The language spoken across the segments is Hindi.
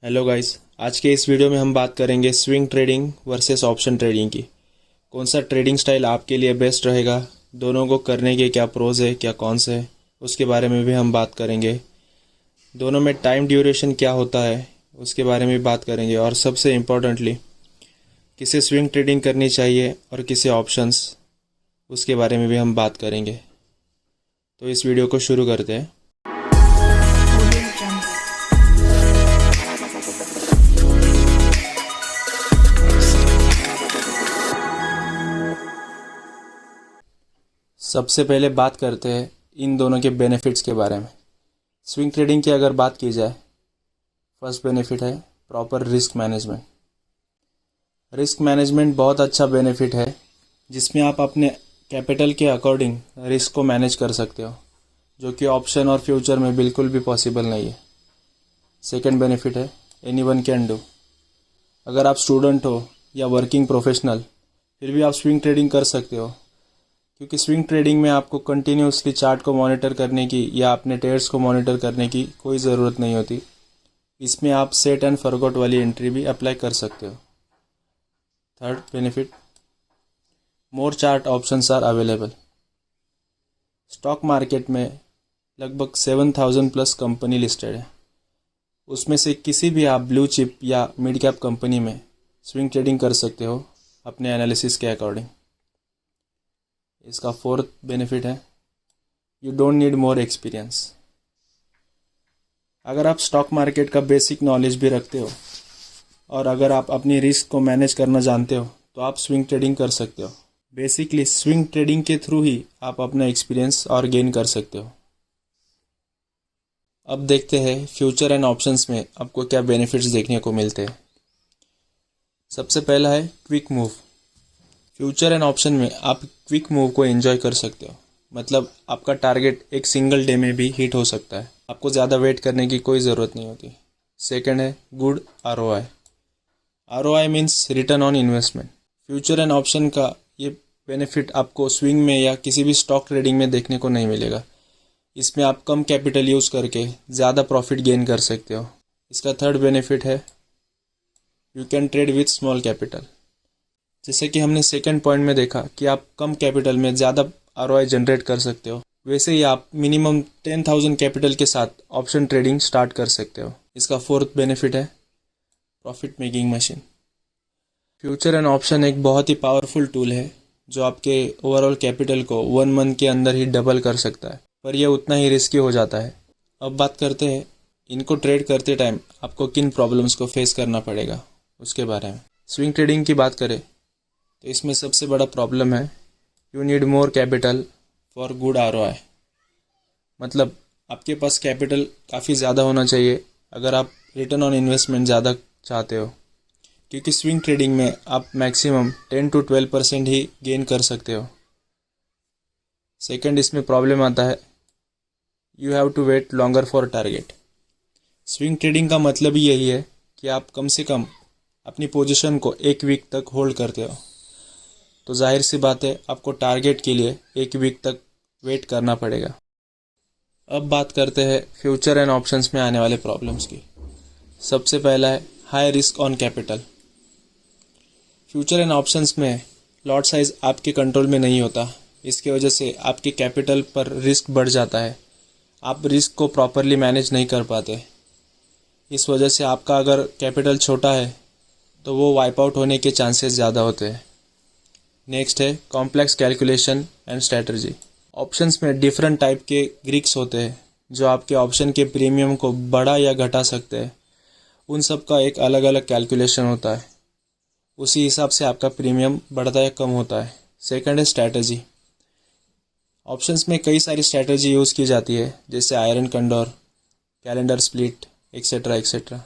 हेलो गाइस, आज के इस वीडियो में हम बात करेंगे swing trading versus option trading की। कौन सा ट्रेडिंग स्टाइल आपके लिए बेस्ट रहेगा, दोनों को करने के क्या प्रोज है क्या कॉन्स है, उसके बारे में भी हम बात करेंगे। दोनों में टाइम ड्यूरेशन क्या होता है उसके बारे में भी बात करेंगे, और सबसे इम्पोर्टेंटली किसे स्विंग ट्रेडिंग करनी चाहिए और किसे ऑप्शंस, उसके बारे में भी हम बात करेंगे। तो इस वीडियो को शुरू करते हैं। सबसे पहले बात करते हैं इन दोनों के बेनिफिट्स के बारे में। स्विंग ट्रेडिंग की अगर बात की जाए, फर्स्ट बेनिफिट है proper risk management. Risk management बहुत अच्छा बेनिफिट है जिसमें आप अपने कैपिटल के अकॉर्डिंग रिस्क को मैनेज कर सकते हो, जो कि ऑप्शन और फ्यूचर में बिल्कुल भी पॉसिबल नहीं है। सेकंड बेनिफिट है एनीवन कैन डू। अगर आप स्टूडेंट हो या वर्किंग प्रोफेशनल, फिर भी आप स्विंग ट्रेडिंग कर सकते हो, क्योंकि स्विंग ट्रेडिंग में आपको कंटिन्यूसली चार्ट को मॉनिटर करने की या अपने ट्रेड्स को मॉनिटर करने की कोई ज़रूरत नहीं होती। इसमें आप सेट एंड फॉरगॉट वाली एंट्री भी अप्लाई कर सकते हो। Third benefit, more chart options are available. Stock market में लगभग 7,000 प्लस कंपनी लिस्टेड है। उसमें से किसी भी आप ब्लू चिप या मिड कैप कंपनी में स्विंग ट्रेडिंग कर सकते हो अपने एनालिसिस के अकॉर्डिंग। इसका फोर्थ बेनिफिट है you don't need more experience. अगर आप स्टॉक मार्केट का बेसिक नॉलेज भी रखते हो और अगर आप अपनी रिस्क को मैनेज करना जानते हो तो आप स्विंग ट्रेडिंग कर सकते हो। बेसिकली स्विंग ट्रेडिंग के थ्रू ही आप अपना एक्सपीरियंस और गेन कर सकते हो। अब देखते हैं फ्यूचर एंड ऑप्शंस में आपको क्या बेनिफिट्स देखने को मिलते हैं। सबसे पहला है quick move. Future and option में आप क्विक मूव को एंजॉय कर सकते हो, मतलब आपका टारगेट एक सिंगल डे में भी हिट हो सकता है, आपको ज़्यादा वेट करने की कोई ज़रूरत नहीं होती। सेकंड है good ROI. ROI means return on investment. Future and option का ये बेनिफिट आपको स्विंग में या किसी भी स्टॉक ट्रेडिंग में देखने को नहीं मिलेगा। इसमें आप कम कैपिटल यूज़ करके ज़्यादा प्रॉफिट गेन कर सकते हो। इसका थर्ड बेनिफिट है you can trade with small capital. जैसे कि हमने सेकंड पॉइंट में देखा कि आप कम कैपिटल में ज़्यादा आरओआई जनरेट कर सकते हो, वैसे ही आप मिनिमम 10,000 कैपिटल के साथ ऑप्शन ट्रेडिंग स्टार्ट कर सकते हो। इसका फोर्थ बेनिफिट है profit making machine. Future and option एक बहुत ही पावरफुल टूल है जो आपके ओवरऑल कैपिटल को 1 मंथ के अंदर ही डबल कर सकता है, पर यह उतना ही रिस्की हो जाता है। अब बात करते हैं इनको ट्रेड करते टाइम आपको किन प्रॉब्लम्स को फेस करना पड़ेगा उसके बारे में। स्विंग ट्रेडिंग की बात करें तो इसमें सबसे बड़ा प्रॉब्लम है you need more capital for good ROI. मतलब आपके पास कैपिटल काफ़ी ज़्यादा होना चाहिए अगर आप रिटर्न ऑन इन्वेस्टमेंट ज़्यादा चाहते हो, क्योंकि स्विंग ट्रेडिंग में आप मैक्सिमम 10 to 12% ही गेन कर सकते हो। सेकंड इसमें प्रॉब्लम आता है you have to wait longer for target. Swing trading का मतलब ही यही है कि आप कम से कम अपनी पोजीशन को 1 वीक तक होल्ड करते हो, तो जाहिर सी बात है आपको टारगेट के लिए 1 वीक तक वेट करना पड़ेगा। अब बात करते हैं फ्यूचर एंड ऑप्शंस में आने वाले प्रॉब्लम्स की। सबसे पहला है high risk on capital. Future and options में लॉट साइज आपके कंट्रोल में नहीं होता, इसकी वजह से आपके कैपिटल पर रिस्क बढ़ जाता है। आप रिस्क को प्रॉपरली मैनेज नहीं कर पाते। इस वजह से आपका अगर कैपिटल छोटा है तो वो वाइप आउट होने के चांसेस ज़्यादा होते हैं। नेक्स्ट है complex calculation and strategy. Options में डिफरेंट टाइप के ग्रीक्स होते हैं जो आपके ऑप्शन के प्रीमियम को बढ़ा या घटा सकते हैं। उन सब का एक अलग अलग कैलकुलेशन होता है, उसी हिसाब से आपका प्रीमियम बढ़ता या कम होता है। सेकंड है स्ट्रैटेजी। ऑप्शंस में कई सारी स्ट्रैटेजी यूज़ की जाती है, जैसे iron condor, calendar split, etcetera etcetera.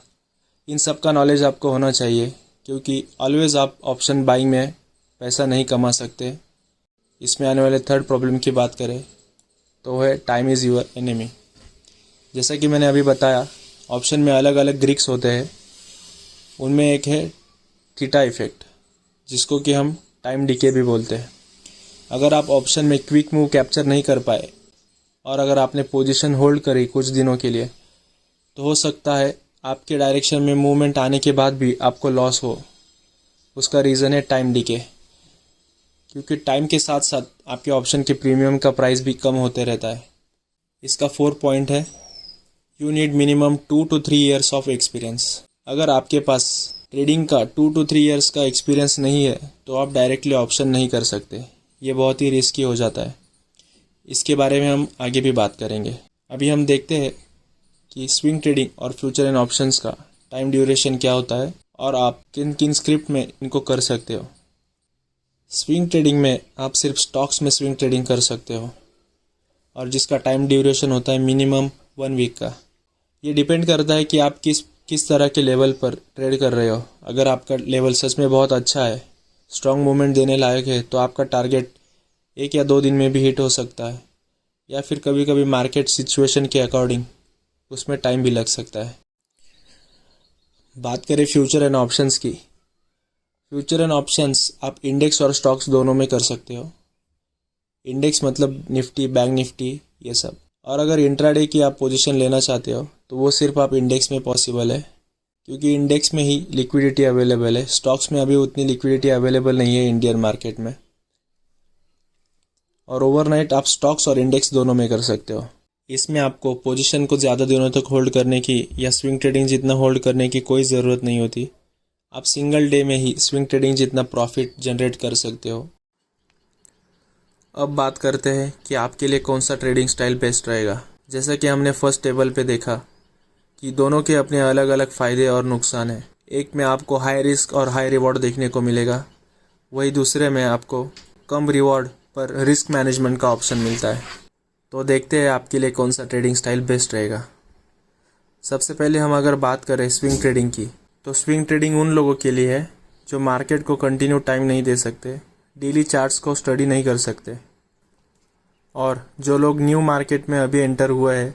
इन सब का नॉलेज आपको होना चाहिए, क्योंकि ऑलवेज आप ऑप्शन बाइंग में पैसा नहीं कमा सकते। इसमें आने वाले थर्ड प्रॉब्लम की बात करें तो है टाइम इज़ यूर एनिमी। जैसा कि मैंने अभी बताया, ऑप्शन में अलग अलग ग्रीक्स होते हैं। उनमें एक है थीटा इफेक्ट, जिसको कि हम टाइम डीके भी बोलते हैं। अगर आप ऑप्शन में क्विक मूव कैप्चर नहीं कर पाए और अगर आपने पोजीशन होल्ड करी कुछ दिनों के लिए, तो हो सकता है आपके डायरेक्शन में मूवमेंट आने के बाद भी आपको लॉस हो, उसका रीज़न है टाइम डिके। क्योंकि टाइम के साथ साथ आपके ऑप्शन के प्रीमियम का प्राइस भी कम होते रहता है। इसका 4 पॉइंट है, you need minimum 2 to 3 years of experience. अगर आपके पास ट्रेडिंग का 2 to 3 ईयर्स का एक्सपीरियंस नहीं है तो आप डायरेक्टली ऑप्शन नहीं कर सकते, ये बहुत ही रिस्की हो जाता है। इसके बारे में हम आगे भी बात करेंगे। अभी हम देखते हैं कि स्विंग ट्रेडिंग और फ्यूचर एंड ऑप्शंस का टाइम ड्यूरेशन क्या होता है और आप किन किन स्क्रिप्ट में इनको कर सकते हो। स्विंग ट्रेडिंग में आप सिर्फ स्टॉक्स में स्विंग ट्रेडिंग कर सकते हो और जिसका टाइम ड्यूरेशन होता है मिनिमम 1 वीक का। ये डिपेंड करता है कि आप किस तरह के लेवल पर ट्रेड कर रहे हो। अगर आपका लेवल सच में बहुत अच्छा है, स्ट्रॉन्ग मूवमेंट देने लायक है, तो आपका टारगेट 1 या 2 दिन में भी हिट हो सकता है, या फिर कभी कभी मार्केट सिचुएशन के अकॉर्डिंग उसमें टाइम भी लग सकता है। बात करें फ्यूचर एंड ऑप्शंस की। फ्यूचर एंड ऑप्शंस आप इंडेक्स और स्टॉक्स दोनों में कर सकते हो। इंडेक्स मतलब निफ्टी, बैंक निफ्टी, ये सब। और अगर इंट्राडे की आप पोजीशन लेना चाहते हो तो वो सिर्फ आप इंडेक्स में पॉसिबल है, क्योंकि इंडेक्स में ही लिक्विडिटी अवेलेबल है। स्टॉक्स में अभी उतनी लिक्विडिटी अवेलेबल नहीं है इंडियन मार्केट में। और ओवरनाइट आप स्टॉक्स और इंडेक्स दोनों में कर सकते हो। इसमें आपको पोजीशन को ज़्यादा दिनों तक होल्ड करने की या स्विंग ट्रेडिंग जितना होल्ड करने की कोई ज़रूरत नहीं होती। आप सिंगल डे में ही स्विंग ट्रेडिंग जितना प्रॉफिट जनरेट कर सकते हो। अब बात करते हैं कि आपके लिए कौन सा ट्रेडिंग स्टाइल बेस्ट रहेगा। जैसा कि हमने फर्स्ट टेबल पे देखा कि दोनों के अपने अलग अलग फ़ायदे और नुकसान हैं। एक में आपको हाई रिस्क और हाई रिवॉर्ड देखने को मिलेगा, वही दूसरे में आपको कम रिवॉर्ड पर रिस्क मैनेजमेंट का ऑप्शन मिलता है। तो देखते हैं आपके लिए कौन सा ट्रेडिंग स्टाइल बेस्ट रहेगा। सबसे पहले हम अगर बात करें स्विंग ट्रेडिंग की, तो स्विंग ट्रेडिंग उन लोगों के लिए है जो मार्केट को कंटिन्यू टाइम नहीं दे सकते, डेली चार्ट्स को स्टडी नहीं कर सकते, और जो लोग न्यू मार्केट में अभी एंटर हुए हैं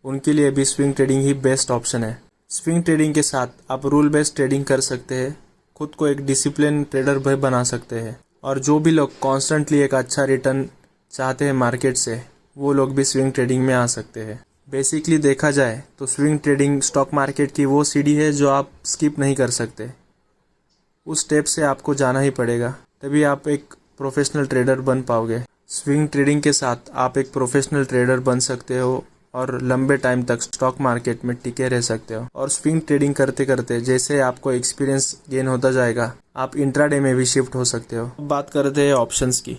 उनके लिए भी स्विंग ट्रेडिंग ही बेस्ट ऑप्शन है। स्विंग ट्रेडिंग के साथ आप रूल बेस्ड ट्रेडिंग कर सकते हैं, खुद को एक डिसिप्लिन ट्रेडर भी बना सकते हैं। और जो भी लोग कॉन्स्टेंटली एक अच्छा रिटर्न चाहते हैं मार्केट से, वो लोग भी स्विंग ट्रेडिंग में आ सकते हैं। बेसिकली देखा जाए तो स्विंग ट्रेडिंग स्टॉक मार्केट की वो सीढ़ी है जो आप स्किप नहीं कर सकते। उस स्टेप से आपको जाना ही पड़ेगा, तभी आप एक प्रोफेशनल ट्रेडर बन पाओगे। स्विंग ट्रेडिंग के साथ आप एक प्रोफेशनल ट्रेडर बन सकते हो और लंबे टाइम तक स्टॉक मार्केट में टिके रह सकते हो। और स्विंग ट्रेडिंग करते करते जैसे आपको एक्सपीरियंस गेन होता जाएगा, आप इंट्राडे में भी शिफ्ट हो सकते हो। अब बात करते हैं ऑप्शंस की।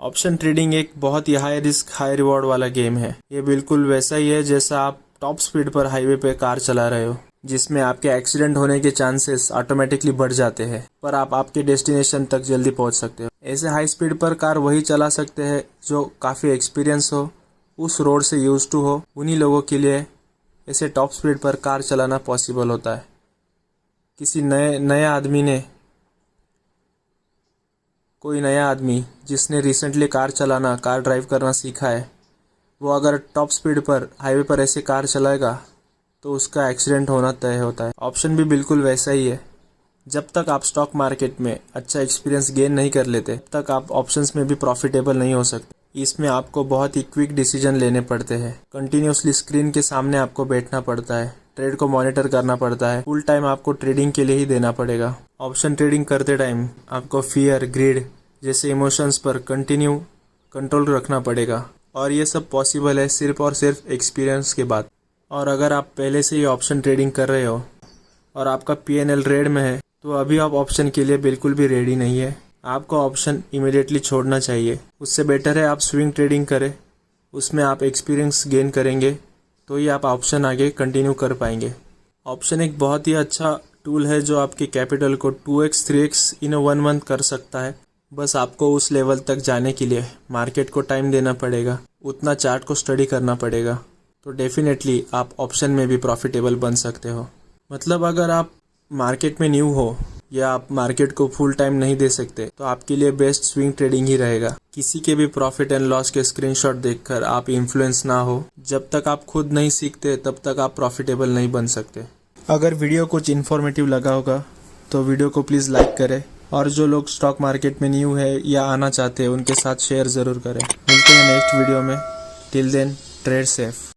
ऑप्शन ट्रेडिंग एक बहुत ही हाई रिस्क हाई रिवॉर्ड वाला गेम है। ये बिल्कुल वैसा ही है जैसा आप टॉप स्पीड पर हाईवे पे कार चला रहे हो, जिसमें आपके एक्सीडेंट होने के चांसेस ऑटोमेटिकली बढ़ जाते हैं, पर आप आपके डेस्टिनेशन तक जल्दी पहुंच सकते हो। ऐसे हाई स्पीड पर कार वही चला सकते हैं जो काफ़ी एक्सपीरियंस हो, उस रोड से यूज टू हो। उन्हीं लोगों के लिए ऐसे टॉप स्पीड पर कार चलाना पॉसिबल होता है। किसी कोई नया आदमी जिसने रिसेंटली कार ड्राइव करना सीखा है, वो अगर टॉप स्पीड पर हाईवे पर ऐसे कार चलाएगा तो उसका एक्सीडेंट होना तय होता है। ऑप्शन भी बिल्कुल वैसा ही है। जब तक आप स्टॉक मार्केट में अच्छा एक्सपीरियंस गेन नहीं कर लेते, तब तक आप ऑप्शंस में भी प्रॉफिटेबल नहीं हो सकते। इसमें आपको बहुत ही क्विक डिसीजन लेने पड़ते हैं। कंटिन्यूसली स्क्रीन के सामने आपको बैठना पड़ता है, ट्रेड को मॉनिटर करना पड़ता है, फुल टाइम आपको ट्रेडिंग के लिए ही देना पड़ेगा। ऑप्शन ट्रेडिंग करते टाइम आपको फियर, ग्रीड जैसे इमोशंस पर कंट्रोल रखना पड़ेगा, और ये सब पॉसिबल है सिर्फ और सिर्फ एक्सपीरियंस के बाद। और अगर आप पहले से ही ऑप्शन ट्रेडिंग कर रहे हो और आपका PNL रेड में है, तो अभी आप ऑप्शन के लिए बिल्कुल भी रेडी नहीं है। आपको ऑप्शन इमीडिएटली छोड़ना चाहिए। उससे बेटर है आप स्विंग ट्रेडिंग करें, उसमें आप एक्सपीरियंस गेन करेंगे तो ही आप ऑप्शन आगे कंटिन्यू कर पाएंगे। ऑप्शन एक बहुत ही अच्छा टूल है जो आपके कैपिटल को 2x 3x इन 1 मंथ कर सकता है। बस आपको उस लेवल तक जाने के लिए मार्केट को टाइम देना पड़ेगा, उतना चार्ट को स्टडी करना पड़ेगा, तो डेफिनेटली आप ऑप्शन में भी प्रॉफिटेबल बन सकते हो। मतलब अगर आप मार्केट में न्यू हो या आप मार्केट को फुल टाइम नहीं दे सकते, तो आपके लिए बेस्ट स्विंग ट्रेडिंग ही रहेगा। किसी के भी प्रॉफिट एंड लॉस के स्क्रीनशॉट देखकर आप इन्फ्लुएंस ना हो। जब तक आप खुद नहीं सीखते तब तक आप प्रॉफिटेबल नहीं बन सकते। अगर वीडियो कुछ इन्फॉर्मेटिव लगा होगा तो वीडियो को प्लीज़ लाइक करें, और जो लोग स्टॉक मार्केट में न्यू है या आना चाहते हैं उनके साथ शेयर ज़रूर करें। मिलते हैं नेक्स्ट वीडियो में। Till then, trade safe.